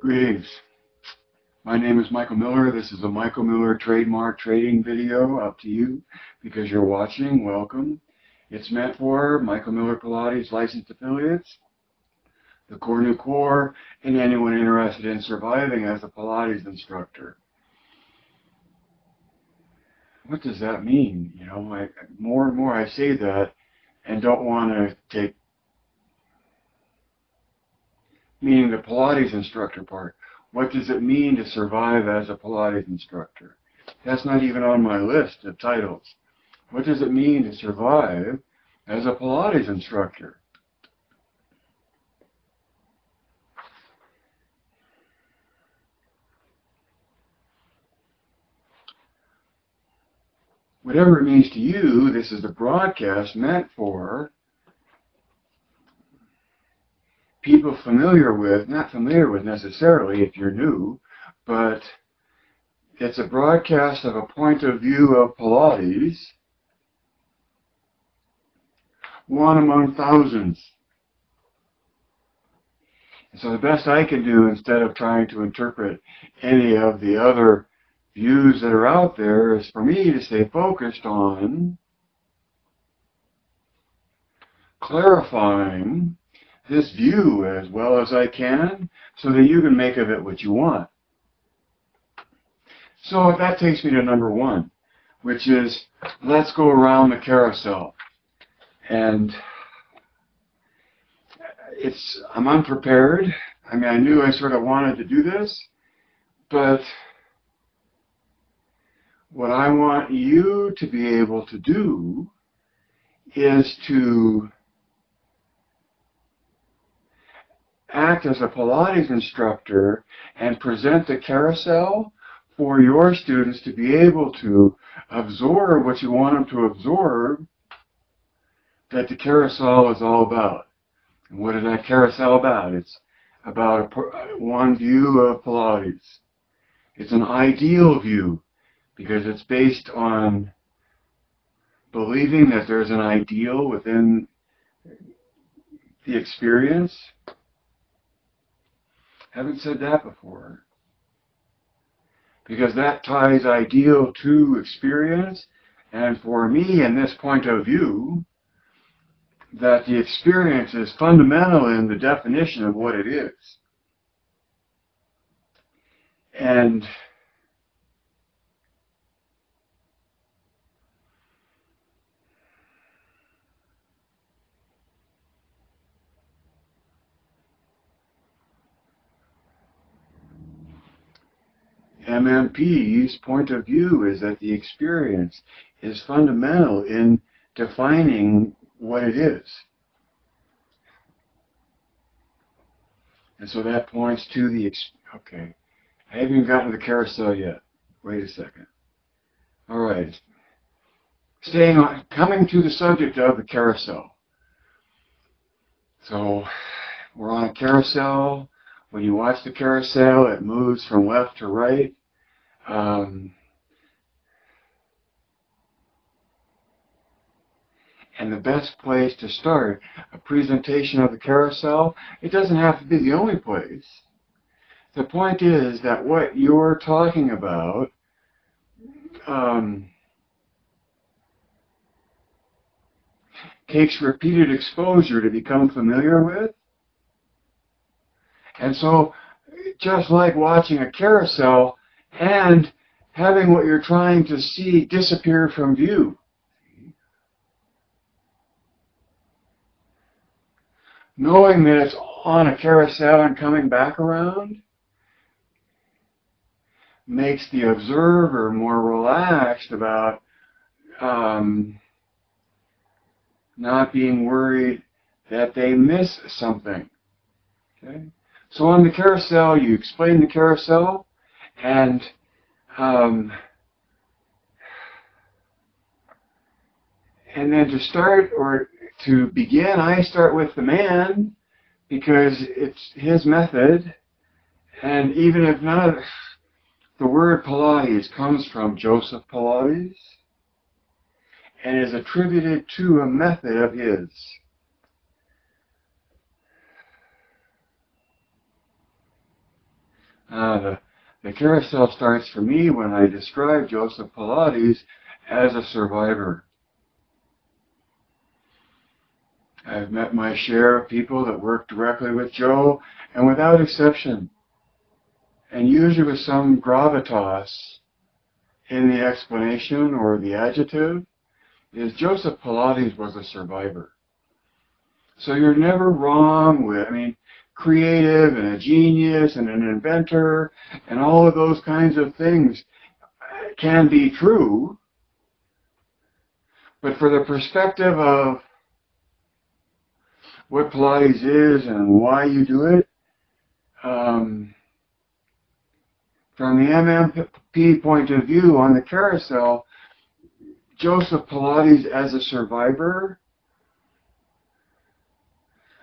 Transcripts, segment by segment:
Greetings. My name is Michael Miller. This is a Michael Miller trademark trading video. Up to you because you're watching. Welcome. It's meant for Michael Miller Pilates licensed affiliates, the Core New Core, and anyone interested in surviving as a Pilates instructor. What does that mean? You know, more and more I say that and don't want to take, meaning the Pilates instructor part. What does it mean to survive as a Pilates instructor? That's not even on my list of titles. What does it mean to survive as a Pilates instructor? Whatever it means to you, this is a broadcast meant for people familiar with, not familiar with necessarily if you're new, but it's a broadcast of a point of view of Pilates, one among thousands. And so the best I can do, instead of trying to interpret any of the other views that are out there, is for me to stay focused on clarifying this view as well as I can so that you can make of it what you want. So that takes me to number one, which is let's go around the carousel. And I'm unprepared. I mean, I knew I sort of wanted to do this, but what I want you to be able to do is to act as a Pilates instructor and present the carousel for your students to be able to absorb what you want them to absorb that the carousel is all about. And what is that carousel about? It's about one view of Pilates. It's an ideal view because it's based on believing that there's an ideal within the experience. Haven't said that before. Because that ties ideal to experience, and for me, in this point of view, that the experience is fundamental in the definition of what it is. And MMP's point of view is that the experience is fundamental in defining what it is. And so that points to the, okay, I haven't even gotten to the carousel yet. Wait a second. All right. Staying on, coming to the subject of the carousel. So we're on a carousel. When you watch the carousel, it moves from left to right. And the best place to start a presentation of the carousel, it doesn't have to be the only place. The point is that what you're talking about takes repeated exposure to become familiar with. And so, just like watching a carousel and having what you're trying to see disappear from view. Knowing that it's on a carousel and coming back around makes the observer more relaxed about not being worried that they miss something. Okay? So on the carousel, you explain the carousel, and then to start or to begin, I start with the man because it's his method, and even if not, the word Pilates comes from Joseph Pilates and is attributed to a method of his. The carousel starts for me when I describe Joseph Pilates as a survivor. I've met my share of people that work directly with Joe, and without exception, and usually with some gravitas in the explanation or the adjective, is Joseph Pilates was a survivor. So you're never wrong with, creative and a genius and an inventor and all of those kinds of things can be true, but for the perspective of what Pilates is and why you do it, from the MMP point of view on the carousel, Joseph Pilates as a survivor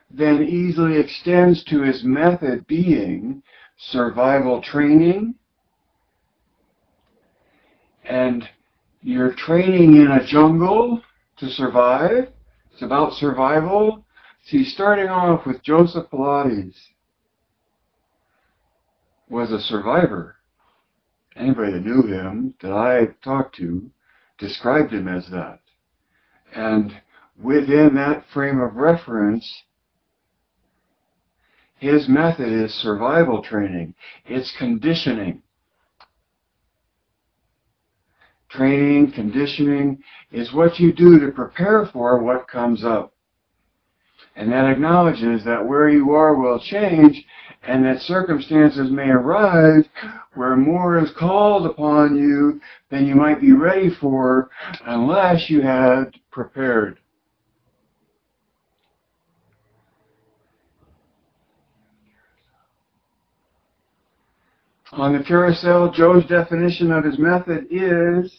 then easily extends to his method being survival training, and you're training in a jungle to survive. It's about survival. See, starting off with Joseph Pilates was a survivor. Anybody that knew him that I talked to described him as that. And within that frame of reference, his method is survival training. It's conditioning. Training, conditioning is what you do to prepare for what comes up. And that acknowledges that where you are will change, and that circumstances may arise where more is called upon you than you might be ready for unless you had prepared. On the carousel, Joe's definition of his method is,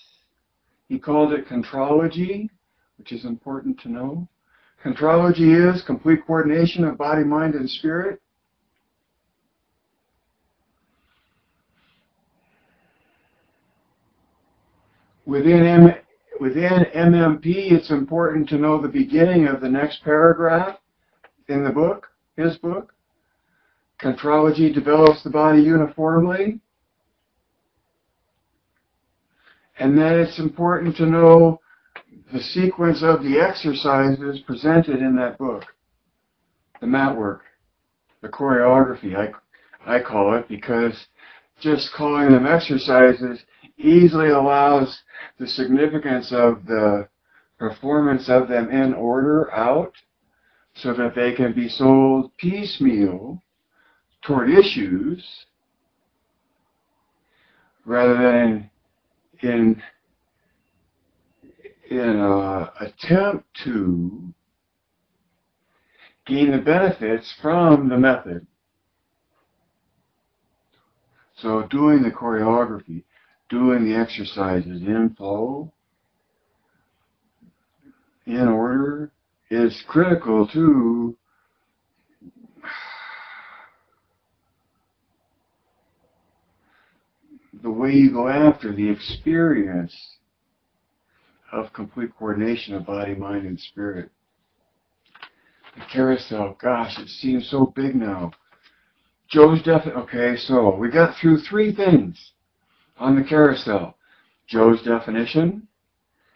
he called it contrology, which is important to know. Contrology is complete coordination of body, mind, and spirit. Within MMP, it's important to know the beginning of the next paragraph in the book, his book. Contrology develops the body uniformly. And then it's important to know the sequence of the exercises presented in that book. The mat work, the choreography, I call it, because just calling them exercises easily allows the significance of the performance of them in order out so that they can be sold piecemeal toward issues rather than in an attempt to gain the benefits from the method. So doing the choreography, doing the exercises in flow, in order, is critical to the way you go after the experience of complete coordination of body, mind, and spirit. The carousel, gosh, it seems so big now. Joe's okay, so we got through three things on the carousel. Joe's definition,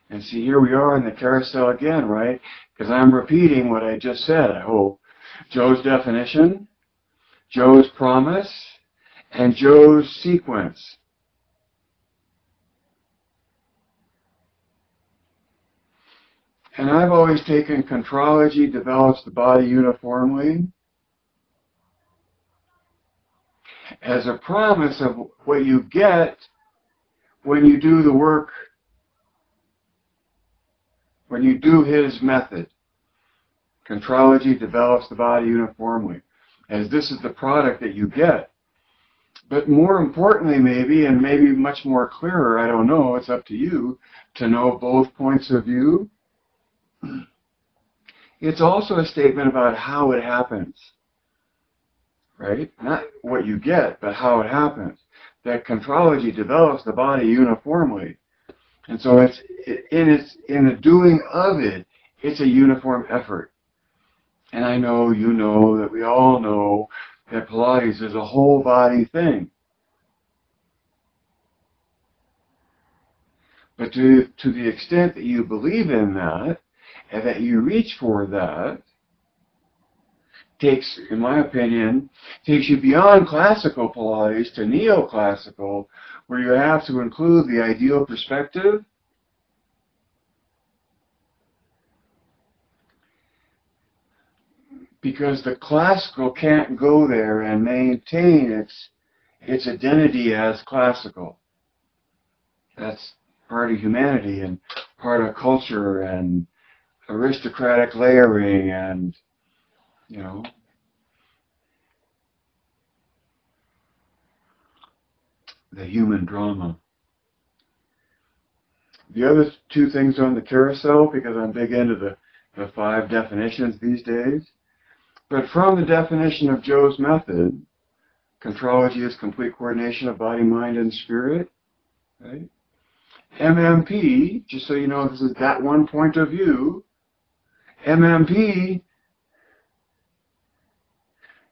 and see, here we are in the carousel again, right? Because I'm repeating what I just said, I hope. Joe's definition, Joe's promise, and Joe's sequence. And I've always taken contrology develops the body uniformly as a promise of what you get when you do the work, when you do his method. Contrology develops the body uniformly, as this is the product that you get. But more importantly, maybe, and maybe much more clearer, I don't know, it's up to you to know both points of view. It's also a statement about how it happens, right? Not what you get, but how it happens. That contrology develops the body uniformly. And so it's in the doing of it, it's a uniform effort. And I know, you know, that we all know that Pilates is a whole body thing. But to the extent that you believe in that, and that you reach for that, takes, in my opinion, takes you beyond classical Pilates to neoclassical, where you have to include the ideal perspective. Because the classical can't go there and maintain its identity as classical. That's part of humanity and part of culture and aristocratic layering and, you know, the human drama. The other two things on the carousel, because I'm big into the 5 definitions these days, but from the definition of Joe's method, contrology is complete coordination of body, mind, and spirit, right? MMP, just so you know, this is that one point of view. MMP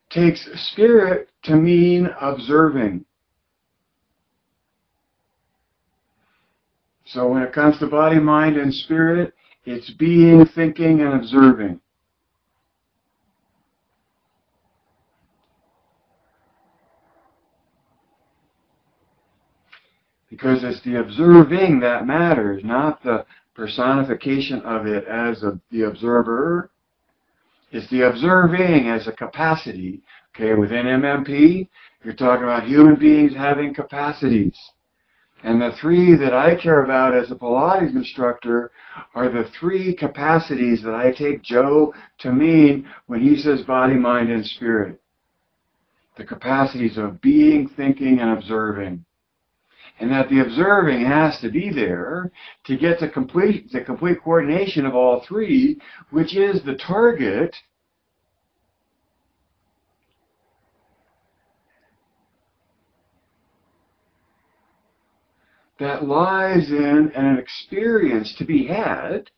takes spirit to mean observing. So when it comes to body, mind, and spirit, it's being, thinking, and observing. Because it's the observing that matters, not the personification of it as the observer. It's the observing as a capacity. Okay, within MMP, you're talking about human beings having capacities. And the 3 that I care about as a Pilates instructor are the 3 capacities that I take Joe to mean when he says body, mind, and spirit. The capacities of being, thinking, and observing. And that the observing has to be there to get the complete coordination of all 3, which is the target that lies in an experience to be had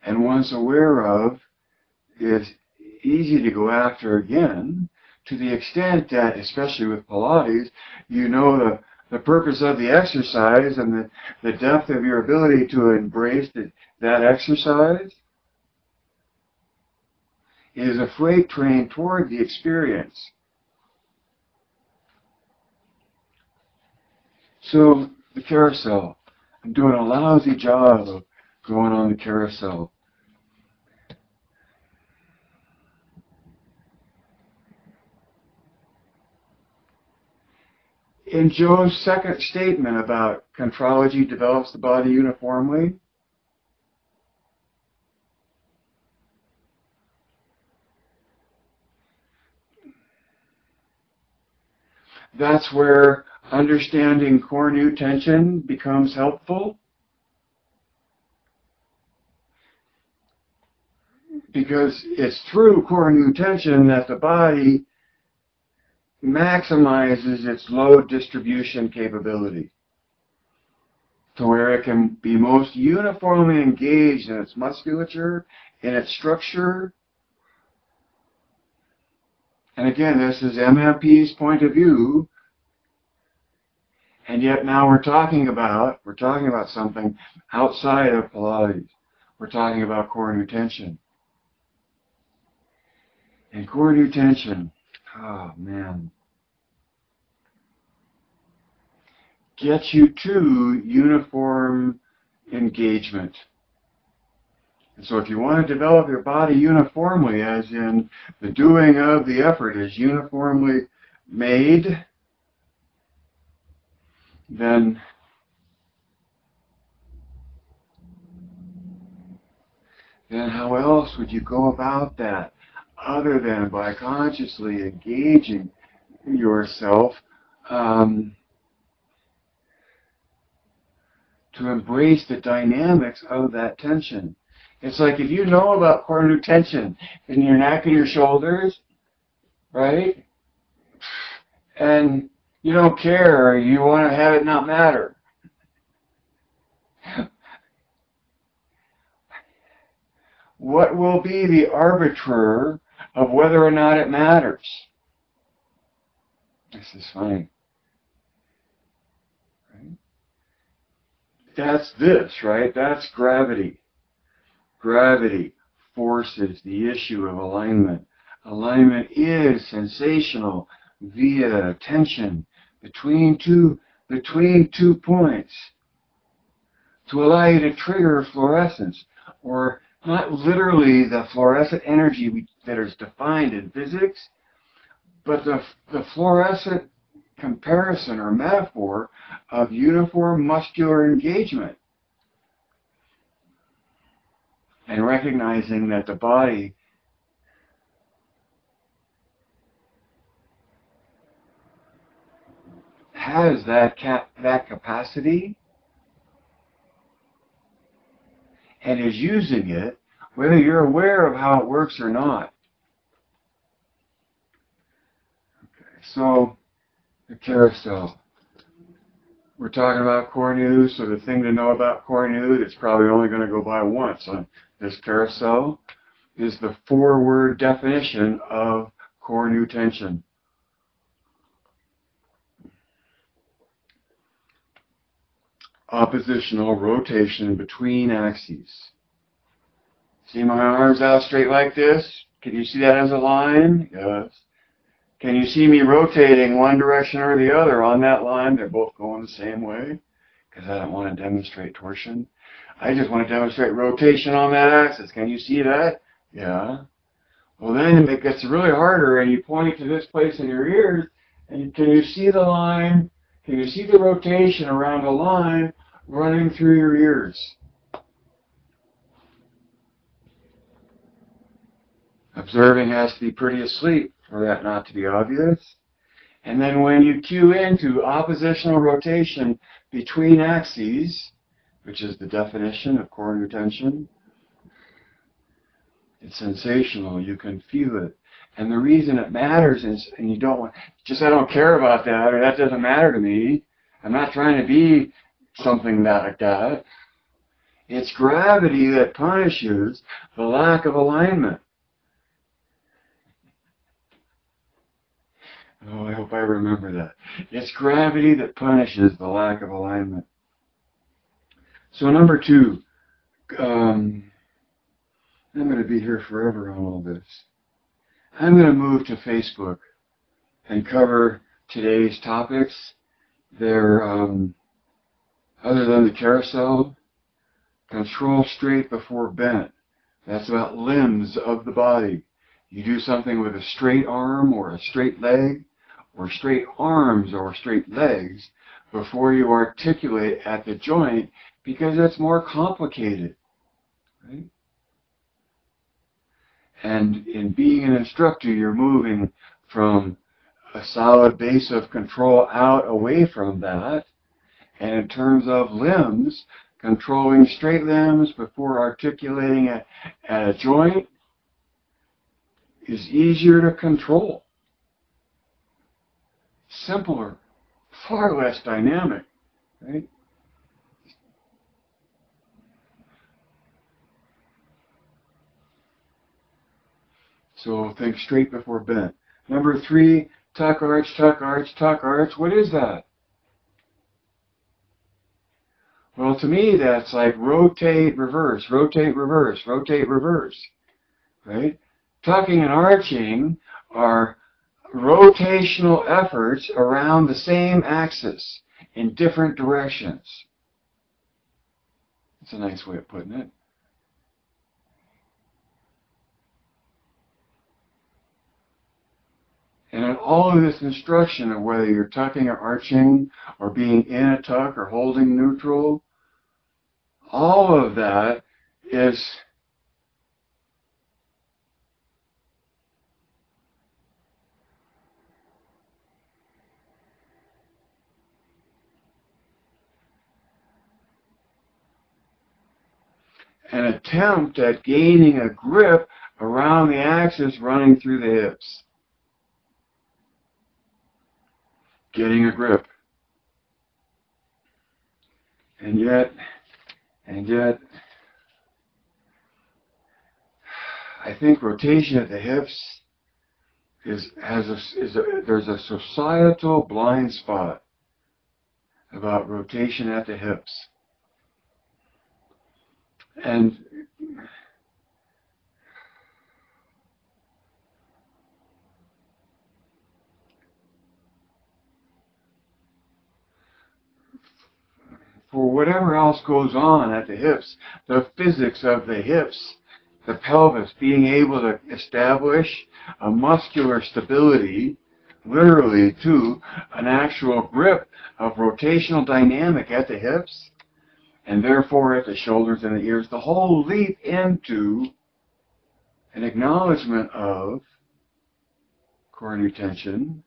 and one's aware of is easy to go after again, to the extent that, especially with Pilates, you know the purpose of the exercise and the depth of your ability to embrace that exercise is a freight train toward the experience. So the carousel, I'm doing a lousy job of going on the carousel. In Joe's second statement about contrology develops the body uniformly, that's where understanding core nu tension becomes helpful. Because it's through core nu tension that the body maximizes its load distribution capability to where it can be most uniformly engaged in its musculature, in its structure. And again, this is MMP's point of view, and yet now we're talking about something outside of Pilates. We're talking about core nu tension. And core nu tension, oh man, gets you to uniform engagement. And so if you want to develop your body uniformly, as in the doing of the effort is uniformly made, then how else would you go about that other than by consciously engaging yourself to embrace the dynamics of that tension? It's like if you know about core nu tension in your neck and your shoulders, right? And you don't care, or you want to have it not matter. What will be the arbiter of whether or not it matters. This is funny. Right? That's this, right? That's gravity. Gravity forces the issue of alignment. Alignment is sensational via tension between two points to allow you to trigger fluorescence, or not literally the fluorescent energy that is defined in physics, but the fluorescent comparison or metaphor of uniform muscular engagement. And recognizing that the body has that capacity and is using it, whether you're aware of how it works or not. Okay, so the carousel. We're talking about Cornu, so the thing to know about Cornu that's probably only going to go by once on this carousel is the 4-word definition of Cornu tension. Oppositional rotation between axes. See my arms out straight like this? Can you see that as a line? Yes. Can you see me rotating one direction or the other on that line? They're both going the same way, because I don't want to demonstrate torsion. I just want to demonstrate rotation on that axis. Can you see that? Yeah. Well, then it gets really harder, and you point to this place in your ears, and can you see the line? Can you see the rotation around a line running through your ears? Observing has to be pretty asleep for that not to be obvious. And then when you cue into oppositional rotation between axes, which is the definition of Cornu tension, it's sensational. You can feel it. And the reason it matters is, and you don't want, just I don't care about that, or that doesn't matter to me. I'm not trying to be something like that. It's gravity that punishes the lack of alignment. Oh, I hope I remember that. It's gravity that punishes the lack of alignment. So number 2, I'm going to be here forever on all this. I'm going to move to Facebook and cover today's topics. They're, other than the carousel, control straight before bent. That's about limbs of the body. You do something with a straight arm or a straight leg, or straight arms or straight legs, before you articulate at the joint, because it's more complicated. Right? And in being an instructor, you're moving from a solid base of control out away from that. And in terms of limbs, controlling straight limbs before articulating at a joint is easier to control. Simpler, far less dynamic, right? So think straight before bent. Number 3, tuck, arch, tuck, arch, tuck, arch. What is that? Well, to me, that's like rotate, reverse, rotate, reverse, rotate, reverse, right? Tucking and arching are rotational efforts around the same axis in different directions. That's a nice way of putting it. And in all of this instruction of whether you're tucking or arching or being in a tuck or holding neutral, all of that is an attempt at gaining a grip around the axis running through the hips. Getting a grip. And yet, I think rotation at the hips there's a societal blind spot about rotation at the hips. And for whatever else goes on at the hips, the physics of the hips, the pelvis, being able to establish a muscular stability, literally to an actual grip of rotational dynamic at the hips, and therefore at the shoulders and the ears, the whole leap into an acknowledgement of coronary tension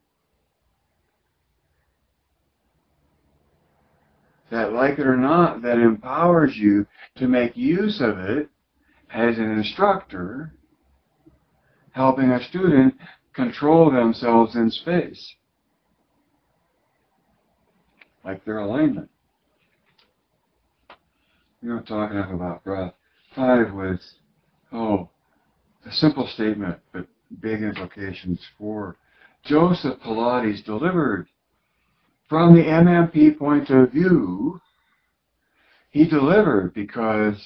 that, like it or not, that empowers you to make use of it as an instructor, helping a student control themselves in space, like their alignment. We don't talk enough about breath. 5 was, a simple statement, but big implications. 4, Joseph Pilates delivered. From the MMP point of view, he delivered because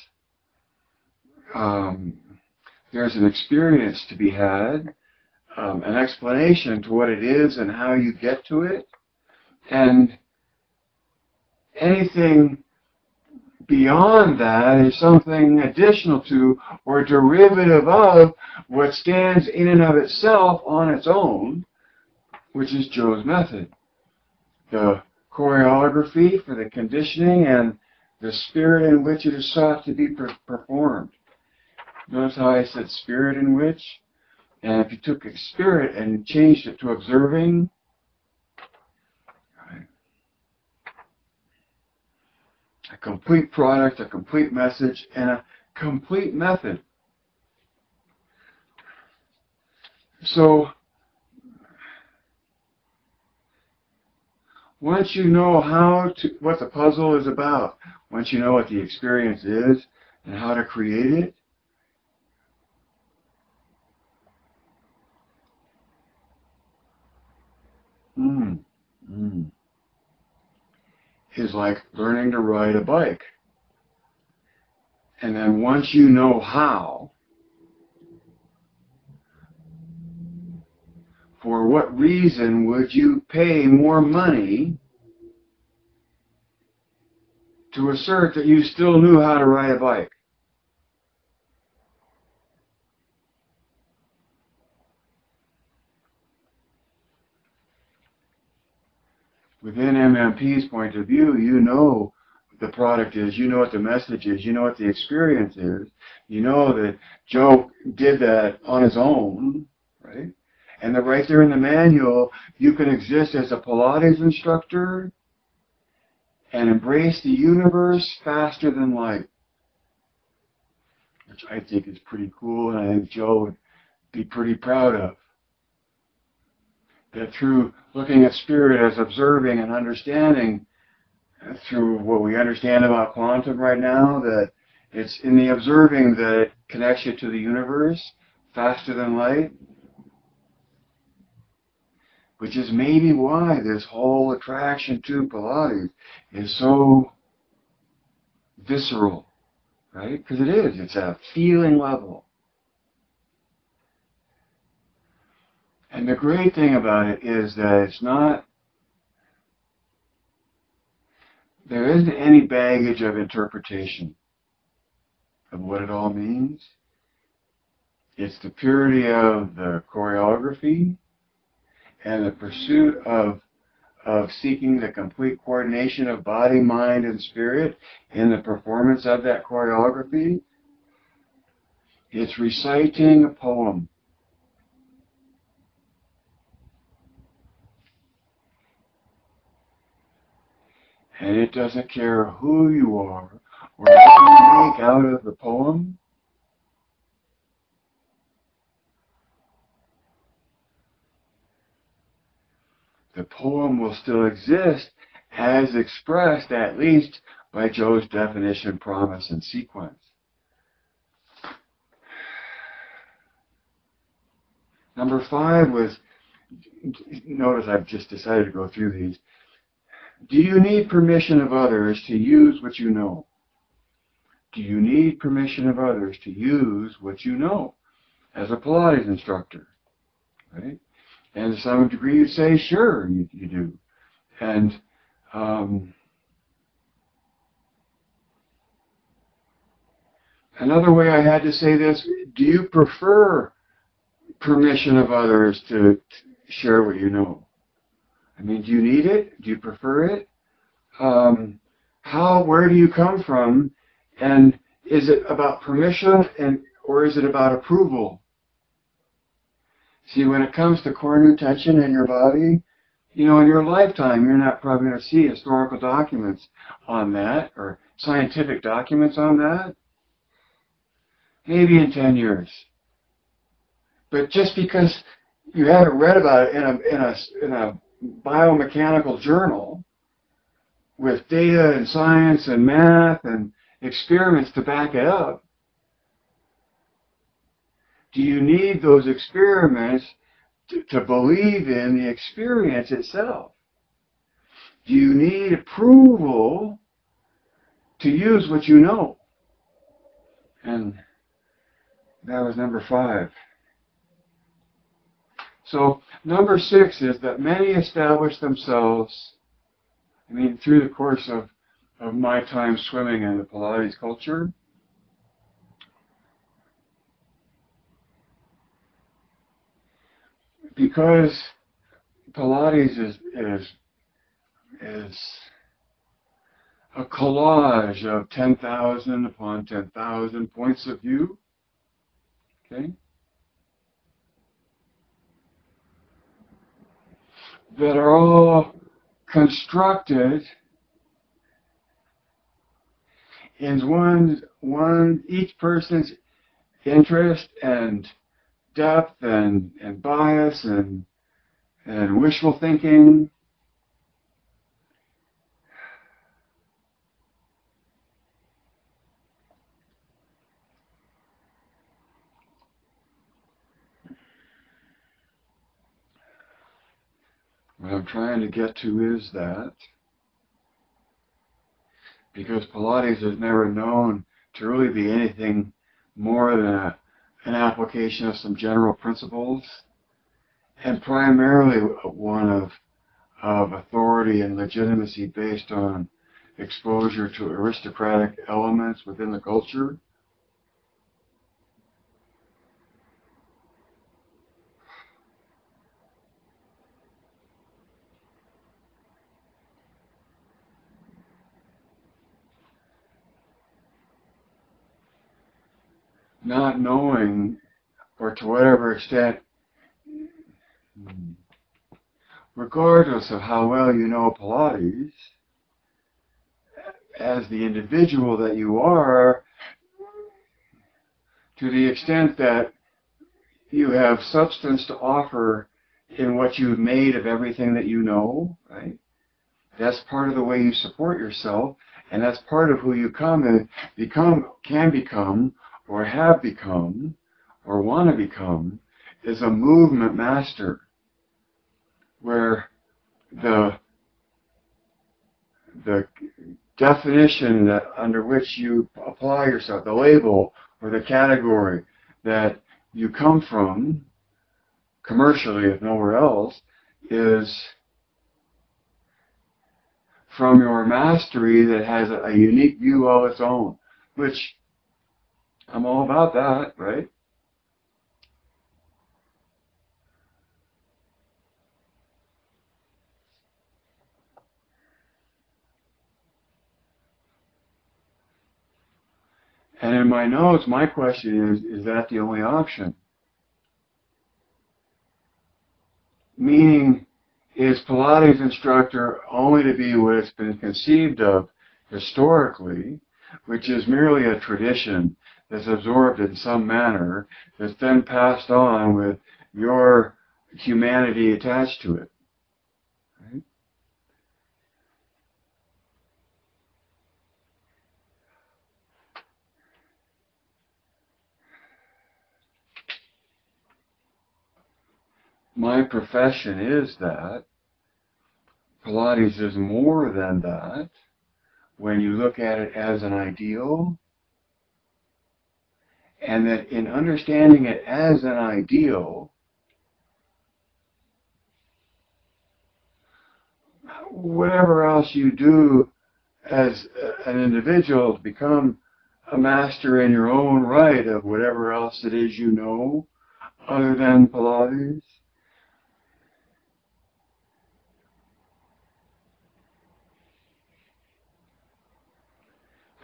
there's an experience to be had, an explanation to what it is and how you get to it, and anything beyond that is something additional to or derivative of what stands in and of itself on its own, which is Joe's method. The choreography for the conditioning and the spirit in which it is sought to be performed. Notice how I said spirit in which? And if you took a spirit and changed it to observing, right, a complete product, a complete message, and a complete method. So, once you know what the puzzle is about, once you know what the experience is and how to create it, is like learning to ride a bike. And then once you know how, for what reason would you pay more money to assert that you still knew how to ride a bike? Within MMP's point of view, you know the product is, you know what the message is, you know what the experience is, you know that Joe did that on his own, right? And that right there in the manual, you can exist as a Pilates instructor and embrace the universe faster than light, which I think is pretty cool, and I think Joe would be pretty proud of. That through looking at spirit as observing and understanding, through what we understand about quantum right now, that it's in the observing that it connects you to the universe faster than light, which is maybe why this whole attraction to Pilates is so visceral, right? Because it is. It's a feeling level. And the great thing about it is that it's not, there isn't any baggage of interpretation of what it all means. It's the purity of the choreography and the pursuit of seeking the complete coordination of body, mind, and spirit in the performance of that choreography. It's reciting a poem. And it doesn't care who you are or what you make out of the poem. The poem will still exist as expressed, at least, by Joe's definition, promise, and sequence. Number 5 was, notice I've just decided to go through these. Do you need permission of others to use what you know? Do you need permission of others to use what you know as a Pilates instructor? Right? And to some degree you say, sure, you do. And another way I had to say this, do you prefer permission of others to share what you know? I mean, do you need it? Do you prefer it? Where do you come from? And is it about permission or is it about approval? See, when it comes to Kornu tension in your body, in your lifetime, you're not probably going to see historical documents on that or scientific documents on that. Maybe in 10 years. But just because you haven't read about it in a biomechanical journal with data and science and math and experiments to back it up, do you need those experiments to believe in the experience itself? Do you need approval to use what you know? And that was number 5. So number 6 is that many establish themselves, through the course of my time swimming in the Pilates culture, because Pilates is a collage of 10,000 upon 10,000 points of view. Okay? That are all constructed in each person's interest and depth and bias and wishful thinking. What I'm trying to get to is that because Pilates is never known to really be anything more than an application of some general principles, and primarily one of authority and legitimacy based on exposure to aristocratic elements within the culture. Not knowing, or to whatever extent, regardless of how well you know Pilates, as the individual that you are, to the extent that you have substance to offer in what you've made of everything that you know, right? That's part of the way you support yourself, and that's part of who you can become, or have become, or want to become, is a movement master, where the definition that under which you apply yourself, the label or the category that you come from, commercially if nowhere else, is from your mastery that has a unique view of its own, which I'm all about that, right? And in my notes, my question is that the only option? Meaning, is Pilates instructor only to be what it's been conceived of historically, which is merely a tradition that's absorbed in some manner, that's then passed on with your humanity attached to it? Right? my profession is that. Pilates is more than that. When you look at it as an ideal, and that in understanding it as an ideal, whatever else you do as an individual to become a master in your own right of whatever else it is you know other than Pilates,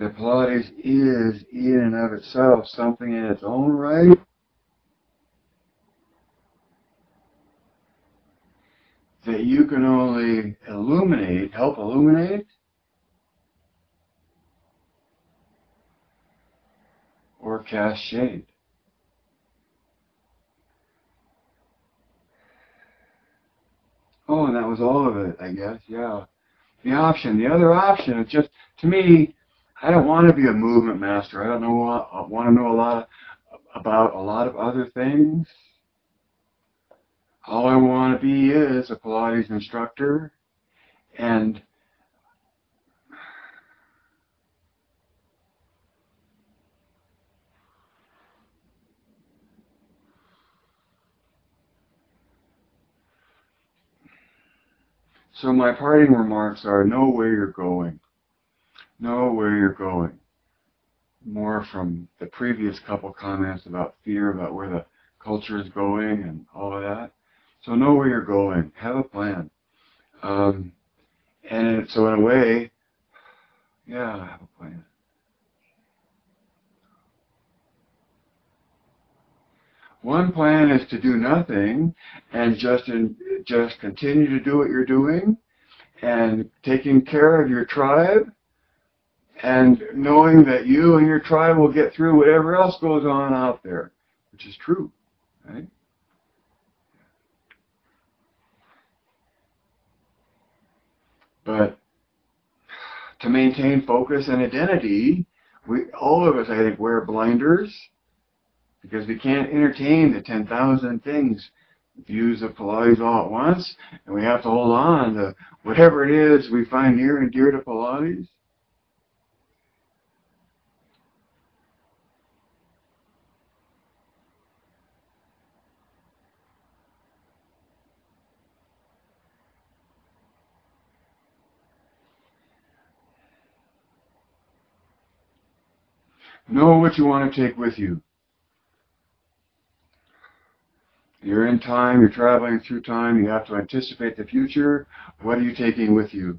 that Pilates is in and of itself something in its own right that you can only illuminate, help illuminate, or cast shade. Oh, and that was all of it, I guess, yeah. The other option is just, to me, I don't want to be a movement master. I don't know, I want to know about a lot of other things. All I want to be is a Pilates instructor, and so my parting remarks are know where you're going. Know where you're going. More from the previous couple comments about fear, about where the culture is going and all of that. So know where you're going. Have a plan. So in a way, yeah, have a plan. One plan is to do nothing and just continue to do what you're doing and taking care of your tribe and knowing that you and your tribe will get through whatever else goes on out there, which is true, right? But to maintain focus and identity, all of us, I think, wear blinders because we can't entertain the 10,000 things, views of Pilates all at once, and we have to hold on to whatever it is we find near and dear to Pilates. Know what you want to take with you. You're in time, you're traveling through time, you have to anticipate the future. What are you taking with you?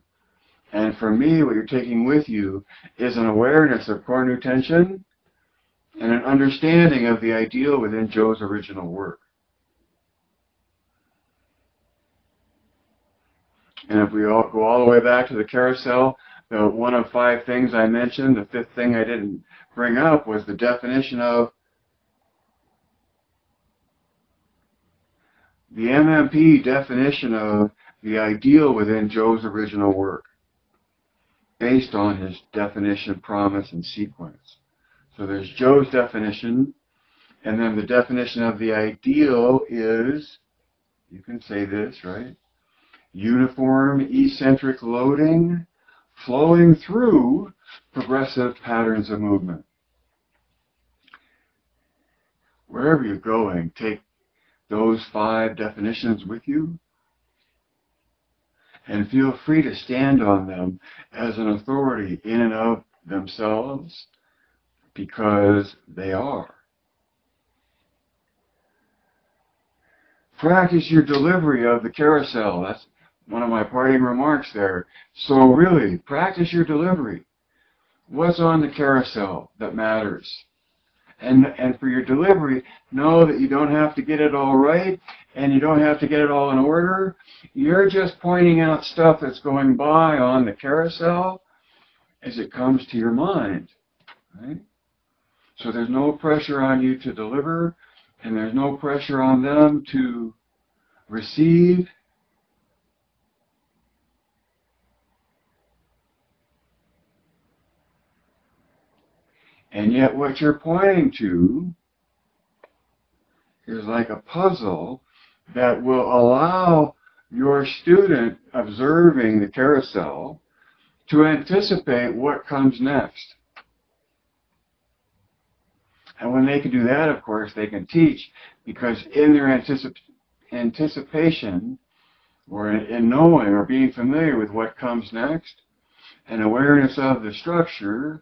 And for me, what you're taking with you is an awareness of core new tension and an understanding of the ideal within Joe's original work. And if we all go all the way back to the carousel, the one of 5 things I mentioned, the 5th thing I didn't bring up was the definition of the MMP definition of the ideal within Joe's original work, based on his definition, promise, and sequence. So there's Joe's definition, and then the definition of the ideal is, you can say this, right? Uniform eccentric loading flowing through progressive patterns of movement. Wherever you're going, take those 5 definitions with you and feel free to stand on them as an authority in and of themselves because they are. Practice your delivery of the carousel. That's one of my parting remarks there. So really, practice your delivery. What's on the carousel that matters? And for your delivery, know that you don't have to get it all right and you don't have to get it all in order. You're just pointing out stuff that's going by on the carousel as it comes to your mind, right? So there's no pressure on you to deliver, and there's no pressure on them to receive. And yet what you're pointing to is like a puzzle that will allow your student observing the carousel to anticipate what comes next. And when they can do that, of course, they can teach, because in their anticipation, or in knowing or being familiar with what comes next, an awareness of the structure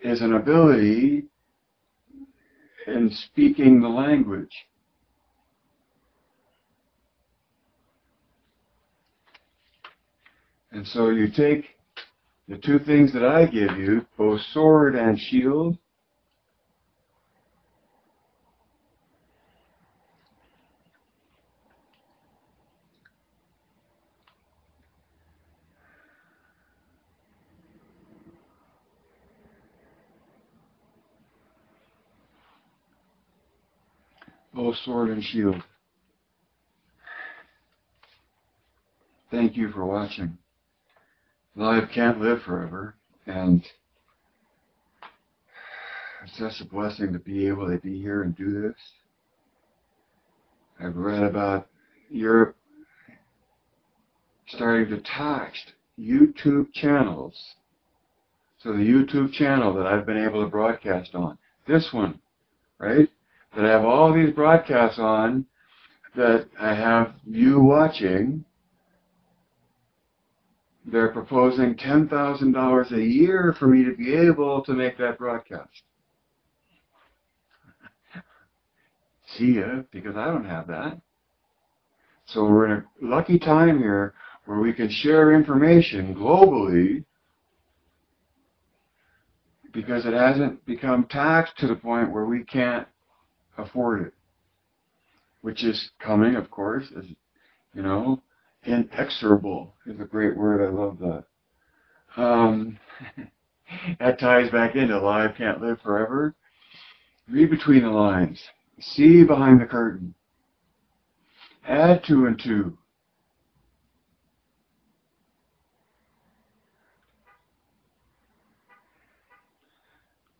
is an ability in speaking the language. And so you take the two things that I give you, both sword and shield, both sword and shield. Thank you for watching. Life can't live forever, and it's just a blessing to be able to be here and do this. I've read about Europe starting to tax YouTube channels. So the YouTube channel that I've been able to broadcast on, this one, right? That I have all these broadcasts on that I have you watching, they're proposing $10,000 a year for me to be able to make that broadcast. See ya, because I don't have that. So we're in a lucky time here where we can share information globally, because it hasn't become taxed to the point where we can't afford it, which is coming, of course, as you know. Inexorable is a great word. I love that. That ties back into life can't live forever. Read between the lines. See behind the curtain. Add 2 and 2.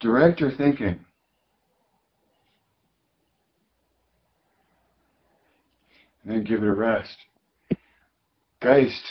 Direct your thinking. And then give it a rest. Geist.